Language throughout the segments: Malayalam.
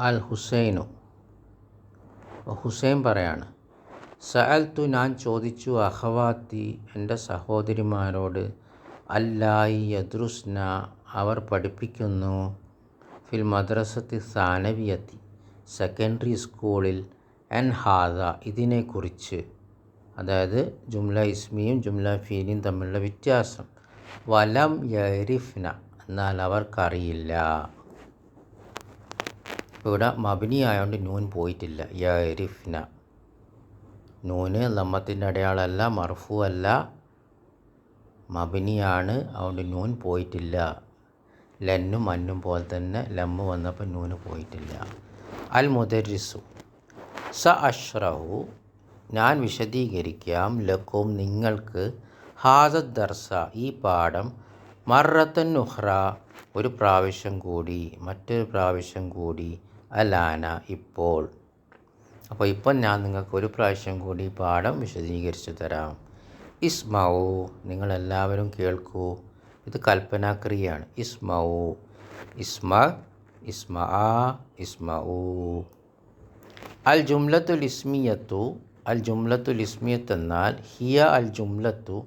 അൽ ഹുസൈനു, ഹുസൈൻ പറയാണ്, സഅൽത്തു ഞാൻ ചോദിച്ചു അഖവാത്തി എൻ്റെ സഹോദരിമാരോട്, അല്ലായി യദ്രുസ്ന അവർ പഠിപ്പിക്കുന്നു, ഫിൽ മദ്രസത്തി സാനവിയത്തി സെക്കൻഡറി സ്കൂളിൽ, എൻ ഹാദ ഇതിനെക്കുറിച്ച്, അതായത് ജുംല ഇസ്മിയും ജുംല ഫീലിയും തമ്മിലുള്ള വ്യത്യാസം, വലം യരിഫ്ന എന്നാൽ അവർക്കറിയില്ല. ഇവിടെ മബിനി ആയതുകൊണ്ട് നൂൻ പോയിട്ടില്ല. യരിഫ്ന നൂന് ലമ്മത്തിൻ്റെ അടയാളമല്ല, മർഫു അല്ല, മബിനിയാണ്, അതുകൊണ്ട് നൂൻ പോയിട്ടില്ല. ലന്നും മന്നും പോലെ തന്നെ ലമ്മ് വന്നപ്പോൾ നൂന് പോയിട്ടില്ല. അൽ മുദരിസു സ അഷ്റഹു ഞാൻ വിശദീകരിക്കാം, ലക്കും നിങ്ങൾക്ക്, ഹാദ ദർസ ഈ പാഠം, മറത്തൻ ഉഹ്റ ഒരു പ്രാവശ്യം കൂടി, മറ്റൊരു പ്രാവശ്യം കൂടി, അലാന ഇപ്പോൾ. അപ്പോൾ ഇപ്പം ഞാൻ നിങ്ങൾക്ക് ഒരു പ്രാവശ്യം കൂടി പാഠം വിശദീകരിച്ചു തരാം. ഇസ്മൗ നിങ്ങളെല്ലാവരും കേൾക്കൂ, ഇത് കൽപ്പനാക്രിയയാണ്. ഇസ്മൗ ഇസ്മ ഇസ്മ ഇസ്മഊ. അൽ ജുംലത്തുൽ ഇസ്മിയത്തു അൽ ജുംലത്തുൽ ഇസ്മിയത്ത് എന്നാൽ ഹിയ അൽ ജുംലത്തു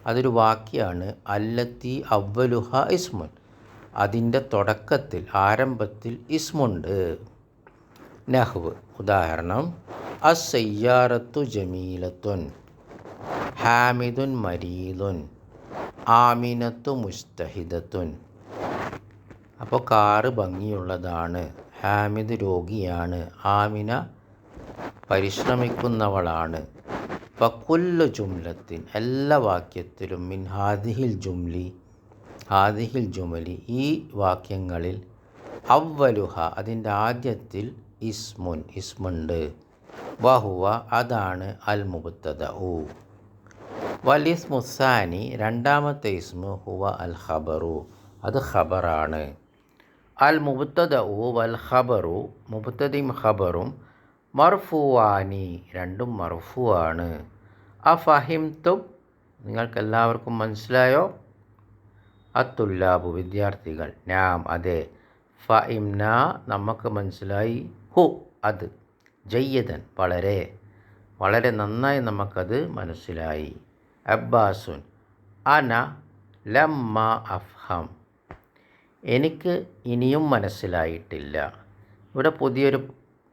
അതൊരു വാക്യമാണ്, അല്ലത്തി അവ്വലുഹ ഇസ്മുൻ അതിൻ്റെ തുടക്കത്തിൽ ആരംഭത്തിൽ ഇസ്മുണ്ട്. നഹ്വ് ഉദാഹരണം, അസ്സയ്യാറത്തു ജമീലത്തുൻ, ഹാമിദുൻ മരീദുൻ, ആമിനത്തു മുസ്തഹിദത്തുൻ. അപ്പോൾ കാറ് ഭംഗിയുള്ളതാണ്, ഹാമിദ് രോഗിയാണ്, ആമിന പരിശ്രമിക്കുന്നവളാണ്. ഫകുല്ലു ജുംലത്തിൻ എല്ലാ വാക്യത്തിലും, മിൻ ഹാദിഹിൽ ജുമലി ഈ വാക്യങ്ങളിൽ, അവ്വലുഹ അതിൻ്റെ ആദ്യത്തിൽ, ഇസ്മുണ്ട്, വഹുവ അതാണ്, അൽ മുബ്തദഉ. വലിസ്മുസാനി രണ്ടാമത്തെ ഇസ്മു, ഹുവ അൽ ഖബറു അത് ഖബറാണ്. അൽ മുബ്തദഉ വൽ ഖബറു മുബ്തദിയും ഖബറും, മർഫുവാനി രണ്ടും മർഫുവാണ്. അഫഹിംതും നിങ്ങൾക്കെല്ലാവർക്കും മനസ്സിലായോ? അത്തുല്ലാബു വിദ്യാർത്ഥികൾ, നാം അതെ, ഫഇംന നമുക്ക് മനസ്സിലായി, ഹു അത്, ജയ്യദൻ വളരെ നന്നായി നമുക്കത് മനസ്സിലായി. അബ്ബാസുൻ അന ലമ്മ അഫ്ഹം എനിക്ക് ഇനിയും മനസ്സിലായിട്ടില്ല. ഇവിടെ പുതിയൊരു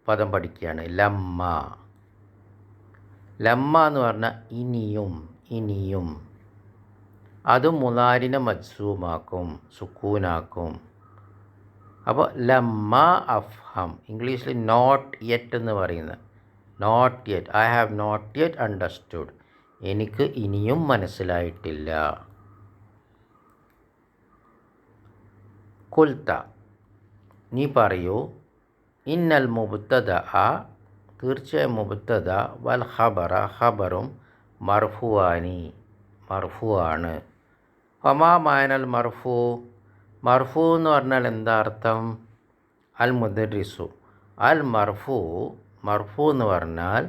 പദം പഠിക്കുകയാണ്, ലമ്മ എന്ന് പറഞ്ഞാൽ ഇനിയും അതും മുലാരിനെ മജ്സൂമാക്കും, സുക്കൂനാക്കും. അപ്പോൾ ലമ്മ അഫ്ഹം ഇംഗ്ലീഷിൽ നോട്ട് യെറ്റ് എന്ന് പറയുന്നത്, not yet, I have not yet understood എനിക്ക് ഇനിയും മനസ്സിലായിട്ടില്ല. കുൽത്ത നീ പറയൂ, ഇന്നൽ മുബ്തദ തീർച്ചയായും മുബ്തദ, വൽ ഖബറ ഖബറും, മർഫുവാണ്. ഫമാ മാനൽ മർഫു എന്ന് പറഞ്ഞാൽ എന്താ അർത്ഥം? അൽ മുദരിസു അൽ മർഫു എന്ന് പറഞ്ഞാൽ,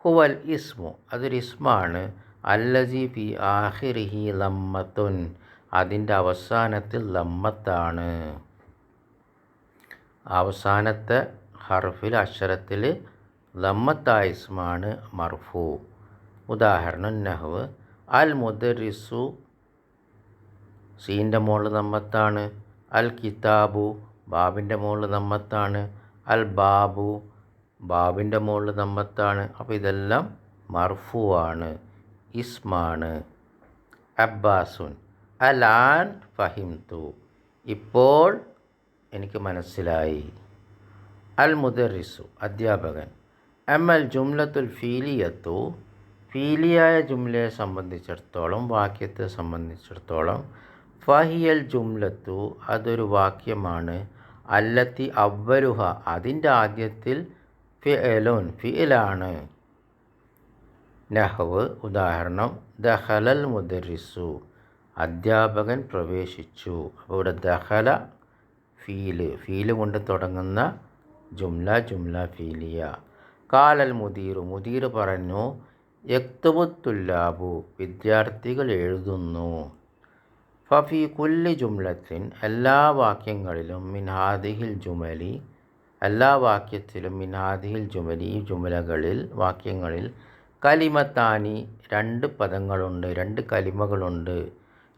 ഹുവൽ ഇസ്മു അതൊരു ഇസ്മാണ്, അല്ലസി ഫി ആഖിരിഹി ലമ്മത്തുൻ അതിൻ്റെ അവസാനത്തിൽ ലമ്മത്താണ്, അവസാനത്തെ ഹർഫിൽ അക്ഷരത്തിൽ ലമ്മത്തായ ഇസ്മാണ് മർഫു. ഉദാഹരണം, നഹ്വ്, അൽ മുദരിസു സീൻ്റെ മുകളിൽ ലമ്മത്താണ്, അൽ കിതാബു ബാബിൻ്റെ മുകളിൽ ലമ്മത്താണ്, അൽ ബാബു ബാബിൻ്റെ മുകളിൽ ലമ്മത്താണ്. അപ്പോൾ ഇതെല്ലാം മർഫുവാണ്, ഇസ്മാണ്. അബ്ബാസുൻ അലാൻ ഫഹിംതു ഇപ്പോൾ എനിക്ക് മനസ്സിലായി. അൽ മുദരിസു അധ്യാപകൻ. അമൽ ജുംലത്തുൽ ഫീലിയത്തു ഫീലിയായ ജുംലയെ സംബന്ധിച്ചിടത്തോളം, വാക്യത്തെ സംബന്ധിച്ചിടത്തോളം, ഫഹിയൽ ജുംലത്തു അതൊരു വാക്യമാണ്, അല്ലത്തി അവ്വലുഹ അതിൻ്റെ ആദ്യത്തിൽ, ഫിഇലാണ്. നഹ്വ് ഉദാഹരണം, ദഖലൽ മുദരിസു അധ്യാപകൻ പ്രവേശിച്ചു. അപ്പോൾ ഇവിടെ ദഖല ഫീല് കൊണ്ട് തുടങ്ങുന്ന ജുംല ഫീലിയ. കാലൽ മുദീർ പറഞ്ഞു, യക്തുബുത്തുല്ലാബു വിദ്യാർത്ഥികൾ എഴുതുന്നു. ഫഫി കുല്ലി ജുംലത്തിൻ എല്ലാ വാക്യങ്ങളിലും, മിൻ ഹാദിഹിൽ ജുമലി എല്ലാ വാക്യത്തിലും മിനാദിൽ ജുമലി ജുമലകളിൽ വാക്യങ്ങളിൽ കലിമത്താനി രണ്ട് പദങ്ങളുണ്ട്, രണ്ട് കലിമകളുണ്ട്,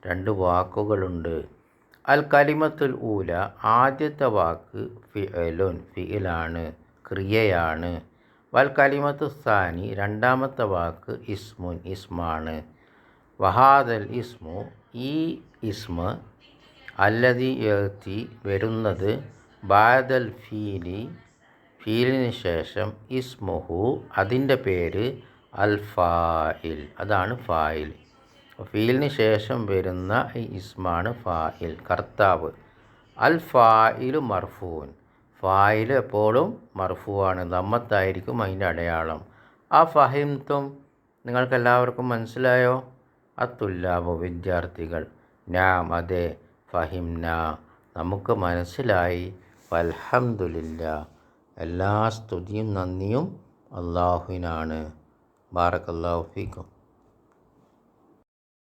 രണ്ട് വാക്കുകളുണ്ട്. അൽ കലിമത്തുൽ ഊല ആദ്യത്തെ വാക്ക് ഫിഇലാണ്, ക്രിയയാണ്. വൽ കലിമത്തു സാനി രണ്ടാമത്തെ വാക്ക് ഇസ്മുൻ, ഇസ്മാണ്. വഹാദൽ ഇസ്മു ഈ ഇസ്മ അല്ലദി യഅതി വരുന്നത് ബാദൽ ഫീലിന് ശേഷം ഇസ്മുഹു അതിൻ്റെ പേര് അൽ ഫായിൽ, അതാണ് ഫായിൽ. ഫീലിന് ശേഷം വരുന്ന ഈ ഇസ്മാണ് ഫായിൽ, കർത്താവ്. അൽ ഫായിലു മർഫൂൻ ഫായിൽ എപ്പോഴും മർഫൂവാണ്, ദമ്മത്തായിരിക്കും അതിൻ്റെ അടയാളം. ആ ഫഹിംതും നിങ്ങൾക്കെല്ലാവർക്കും മനസ്സിലായോ? അത്തുല്ലാബു വിദ്യാർത്ഥികൾ നാം അതെ ഫഹിംന നമുക്ക് മനസ്സിലായി. വൽഹംദുലില്ലാ എല്ലാ സ്തുതിയും നന്ദിയും അള്ളാഹുവിനാണ്. ബാറക്കല്ലാഹു ഫീക്കും.